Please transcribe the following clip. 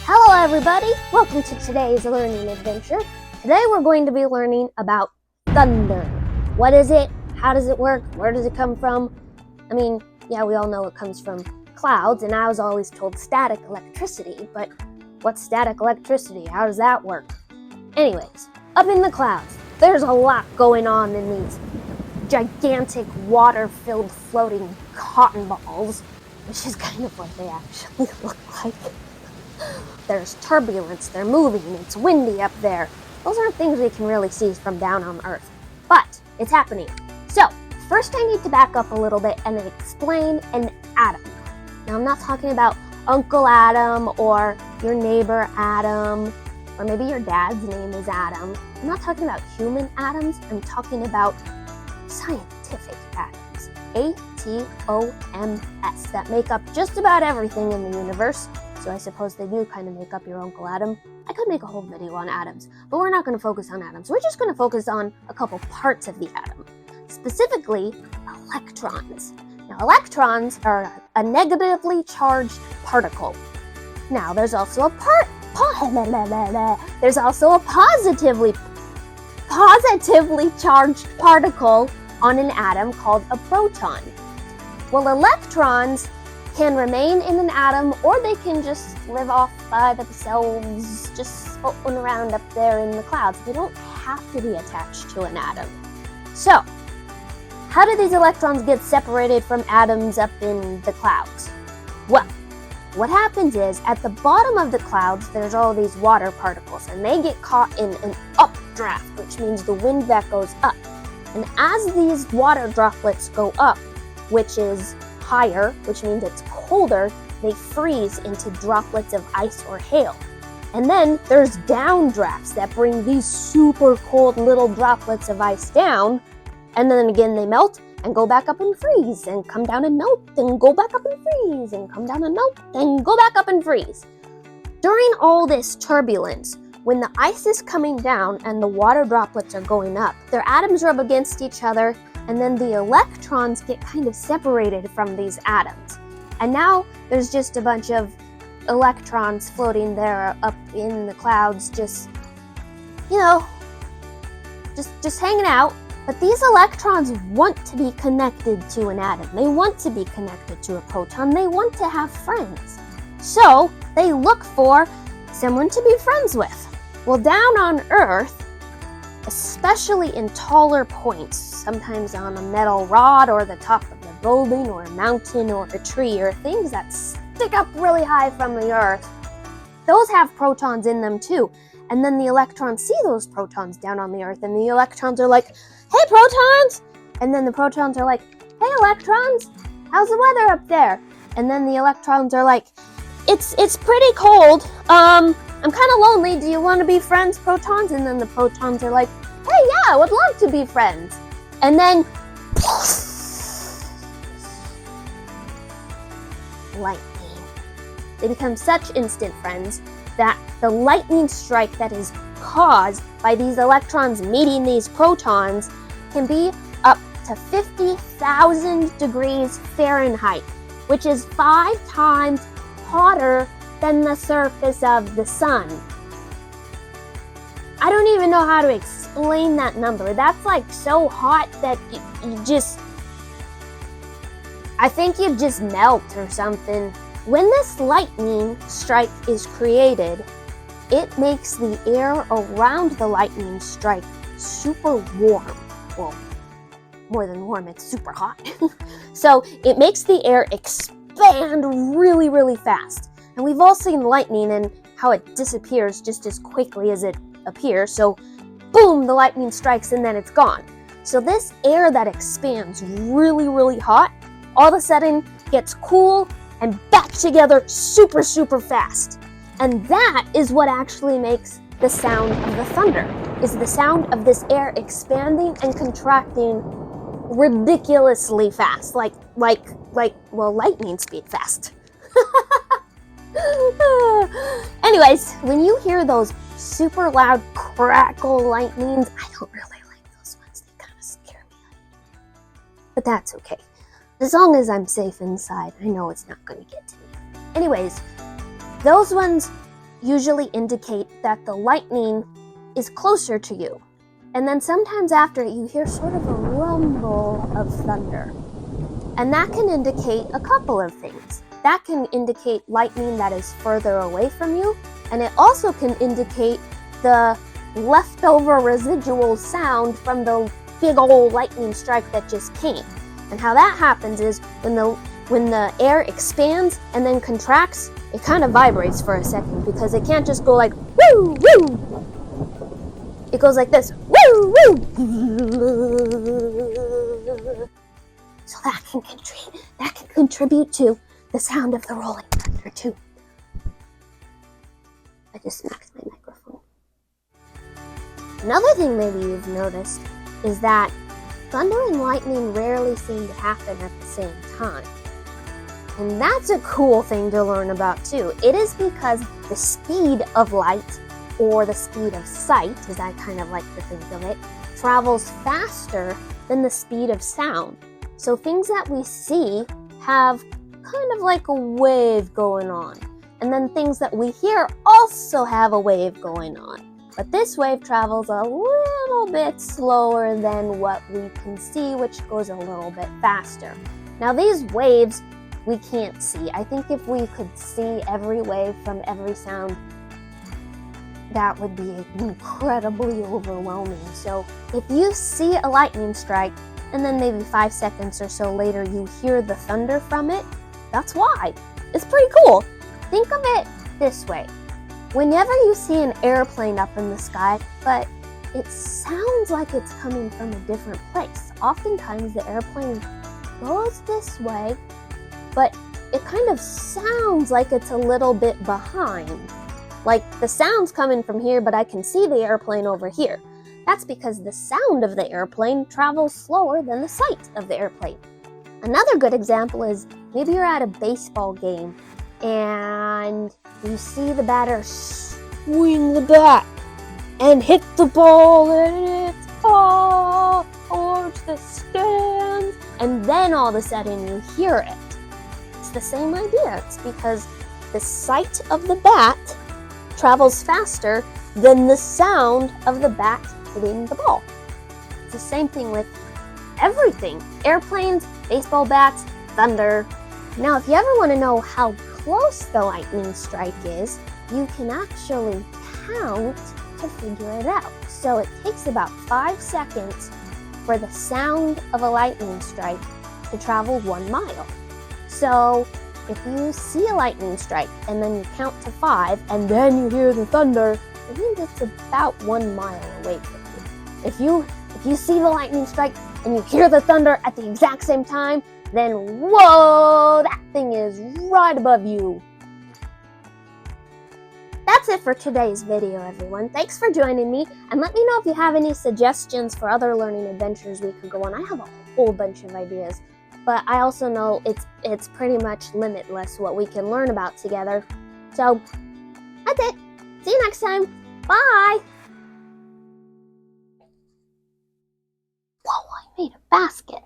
Hello everybody, welcome to today's learning adventure. Today we're going to be learning about thunder. What is it? How does it work? Where does it come from? I mean, yeah, we all know it comes from clouds, and I was always told static electricity, but what's static electricity? How does that work? Anyways, up in the clouds, there's a lot going on in these gigantic water-filled floating cotton balls, which is kind of what they actually look like. There's turbulence, they're moving, it's windy up there. Those aren't things we can really see from down on Earth, but it's happening. So, first I need to back up a little bit and explain an atom. Now, I'm not talking about Uncle Adam or your neighbor Adam, or maybe your dad's name is Adam. I'm not talking about human atoms, I'm talking about scientific atoms. A-T-O-M-S, that make up just about everything in the universe. So I suppose they do kind of make up your Uncle Adam. I could make a whole video on atoms, but we're not going to focus on atoms. We're just going to focus on a couple parts of the atom, specifically electrons. Now, electrons are a negatively charged particle. Now, there's also a positively charged particle on an atom called a proton. Well, electrons can remain in an atom, or they can just live off by themselves, just floating around up there in the clouds. They don't have to be attached to an atom. So, how do these electrons get separated from atoms up in the clouds? Well, what happens is, at the bottom of the clouds, there's all these water particles, and they get caught in an updraft, which means the wind that goes up. And as these water droplets go up, which is higher, which means it's colder, they freeze into droplets of ice or hail. And then there's downdrafts that bring these super cold little droplets of ice down, and then again they melt and go back up and freeze, and come down and melt, and go back up and freeze, and come down and melt, and go back up and freeze. During all this turbulence, when the ice is coming down and the water droplets are going up, their atoms rub against each other, and then the electrons get kind of separated from these atoms. And now there's just a bunch of electrons floating there up in the clouds, just hanging out. But these electrons want to be connected to an atom. They want to be connected to a proton. They want to have friends. So they look for someone to be friends with. Well, down on Earth, especially in taller points, sometimes on a metal rod or the top of a building or a mountain or a tree, or things that stick up really high from the earth, those have protons in them too. And then the electrons see those protons down on the earth, and the electrons are like, "Hey, protons!" And then the protons are like, "Hey, electrons, how's the weather up there?" And then the electrons are like, It's pretty cold. I'm kind of lonely. Do you want to be friends, protons?" And then the protons are like, "Hey, yeah, I would love to be friends." And then lightning. They become such instant friends that the lightning strike that is caused by these electrons meeting these protons can be up to 50,000 degrees Fahrenheit, which is 5 times hotter than the surface of the sun. I don't even know how to explain that number. That's like so hot that I think you'd just melt or something. When this lightning strike is created, it makes the air around the lightning strike super warm. Well, more than warm, it's super hot. So it makes the air expand really, really fast. And we've all seen lightning and how it disappears just as quickly as it appears. So boom, the lightning strikes and then it's gone. So this air that expands really, really hot, all of a sudden gets cool and back together super, super fast. And that is what actually makes the sound of the thunder, is the sound of this air expanding and contracting ridiculously fast, like lightning speed fast. Anyways, when you hear those super loud crackle lightnings, I don't really like those ones. They kind of scare me. But that's okay. As long as I'm safe inside, I know it's not going to get to me. Anyways, those ones usually indicate that the lightning is closer to you. And then sometimes after it, you hear sort of a rumble of thunder. And that can indicate a couple of things. That can indicate lightning that is further away from you, and it also can indicate the leftover residual sound from the big old lightning strike that just came. And how that happens is when the air expands and then contracts, it kind of vibrates for a second because it can't just go like woo woo. It goes like this, woo woo. So that can contribute to the sound of the rolling thunder too. I just smacked my microphone. Another thing maybe you've noticed is that thunder and lightning rarely seem to happen at the same time. And that's a cool thing to learn about too. It is because the speed of light, or the speed of sight, as I kind of like to think of it, travels faster than the speed of sound. So things that we see have kind of like a wave going on. And then things that we hear also have a wave going on. But this wave travels a little bit slower than what we can see, which goes a little bit faster. Now these waves we can't see. I think if we could see every wave from every sound, that would be incredibly overwhelming. So if you see a lightning strike, and then maybe 5 seconds or so later you hear the thunder from it, that's why. It's pretty cool. Think of it this way. Whenever you see an airplane up in the sky, but it sounds like it's coming from a different place. Oftentimes the airplane goes this way, but it kind of sounds like it's a little bit behind. Like the sound's coming from here, but I can see the airplane over here. That's because the sound of the airplane travels slower than the sight of the airplane. Another good example is maybe you're at a baseball game and you see the batter swing the bat and hit the ball and it's far towards the stands, and then all of a sudden you hear it. It's the same idea. It's because the sight of the bat travels faster than the sound of the bat hitting the ball. It's the same thing with everything. Airplanes, baseball bats, thunder. Now, if you ever want to know how close the lightning strike is, you can actually count to figure it out. So it takes about 5 seconds for the sound of a lightning strike to travel 1 mile. So if you see a lightning strike and then you count to 5 and then you hear the thunder, it means it's about 1 mile away from you. If you see the lightning strike and you hear the thunder at the exact same time, then whoa, that thing is right above you. That's it for today's video, everyone. Thanks for joining me, and let me know if you have any suggestions for other learning adventures we could go on. I have a whole bunch of ideas, but I also know it's pretty much limitless what we can learn about together. So, that's it. See you next time. Bye! Whoa, I made a basket.